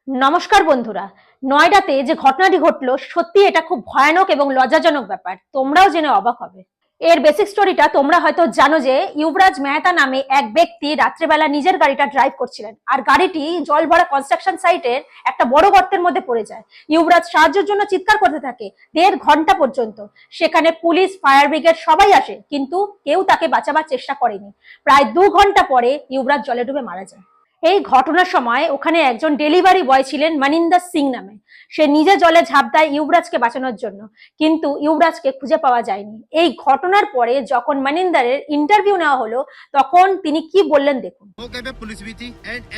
নমস্কার বন্ধুরা। নয়ডাতে যে ঘটনাটি ঘটলো সত্যি এটা খুব ভয়ানক এবং লজ্জাজনক ব্যাপার। তোমরাও জেনে অবাক হবে। এর বেসিক স্টোরিটা তোমরা হয়তো জানো যে ইউবরাজ মেহতা নামে এক ব্যক্তি রাত্রেবেলা নিজের গাড়িটা ড্রাইভ করছিলেন, আর গাড়িটি জল ভরা কনস্ট্রাকশন সাইটের একটা বড় গর্তের মধ্যে পড়ে যায়। ইউবরাজ সাহায্যের জন্য চিৎকার করতে থাকে 1.5 ঘন্টা পর্যন্ত। সেখানে পুলিশ, ফায়ার ব্রিগেড সবাই আসে, কিন্তু কেউ তাকে বাঁচাবার চেষ্টা করেনি। প্রায় 2 ঘন্টা পরে ইউবরাজ জলে ডুবে মারা যায়। এই ঘটনার সময় ওখানে একজন ডেলিভারি বয় ছিলেন মনিন্দর সিং নামে। সে নিজে জলে ঝাঁপ দেয় ইউবরাজকে বাঁচানোর জন্য, কিন্তু ইউবরাজকে খুঁজে পাওয়া যায়নি। এই ঘটনার পরে যখন মনিন্দরের ইন্টারভিউ নেওয়া হলো তখন তিনি কি বললেন দেখুন। मौके पे पुलिस भी थी,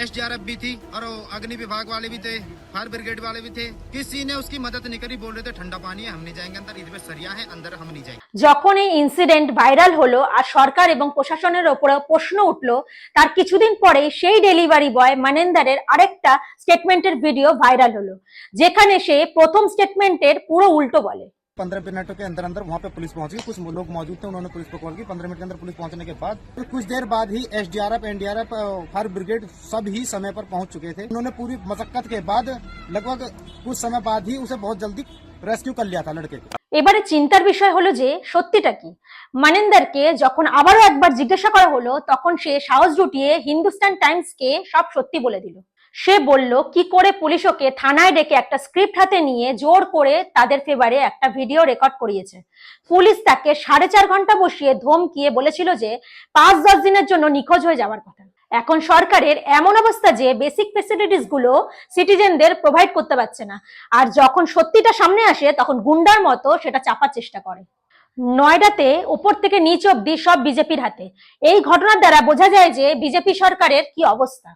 एसडीआरएफ भी थी और अग्नि विभाग वाले भी थे, फायर ब्रिगेड वाले भी थे। किसी ने उसकी मदद नहीं करी। बोल रहे थे ठंडा पानी है, हम नहीं जाएंगे अंदर, इधर सरिया है अंदर, हम नहीं जाएंगे। যখন এই ইনসিডেন্ট ভাইরাল হলো আর সরকার এবং প্রশাসনের উপরে প্রশ্ন উঠলো, তার কিছুদিন পরে সেই ডেলিভারি বয় মনিন্দরের আরেকটা স্টেটমেন্টের ভিডিও ভাইরাল হলো, যেখানে সে প্রথম স্টেটমেন্টের পুরো উল্টো বলে। 15 मिनटों के अंदर अंदर वहाँ पे पुलिस पहुंच गई। कुछ लोग मौजूद थे, उन्होंने पुलिस को कॉल की। 15 मिनट के अंदर पुलिस पहुंचने के बाद तो कुछ देर बाद ही एसडीआरएफ, एनडीआरएफ, फायर ब्रिगेड सब ही समय पर पहुंच चुके थे। उन्होंने पूरी मशक्कत के बाद लगभग कुछ समय बाद ही उसे बहुत जल्दी रेस्क्यू कर लिया था लड़के को। এবারে চিন্তার বিষয় হলো যে সত্যিটা কি। মনিন্দরকে যখন আবারও একবার জিজ্ঞাসা করা হলো তখন সে সাহস জুটিয়ে হিন্দুস্তান টাইমসকে সব সত্যি বলে দিল। সে বলল কি করে পুলিশ ওকে থানায় ডেকে একটা স্ক্রিপ্ট হাতে নিয়ে জোর করে তাদের ফেভারে একটা ভিডিও রেকর্ড করিয়েছে। পুলিশ তাকে 4.5 ঘন্টা বসিয়ে ধমকিয়ে বলেছিল যে 5-10 দিনের জন্য নিখোঁজ হয়ে যাওয়ার কথা। এখন সরকারের এমন অবস্থা যে বেসিক ফ্যাসিলিটিস গুলো সিটিজেনদের প্রোভাইড করতে পারছে না, আর যখন সত্যিটা সামনে আসে তখন গুন্ডার মতো সেটা চাপার চেষ্টা করে। নয়ডাতে উপর থেকে নিচ অব্দি সব বিজেপির হাতে। এই ঘটনার দ্বারা বোঝা যায় যে বিজেপি সরকারের কি অবস্থা।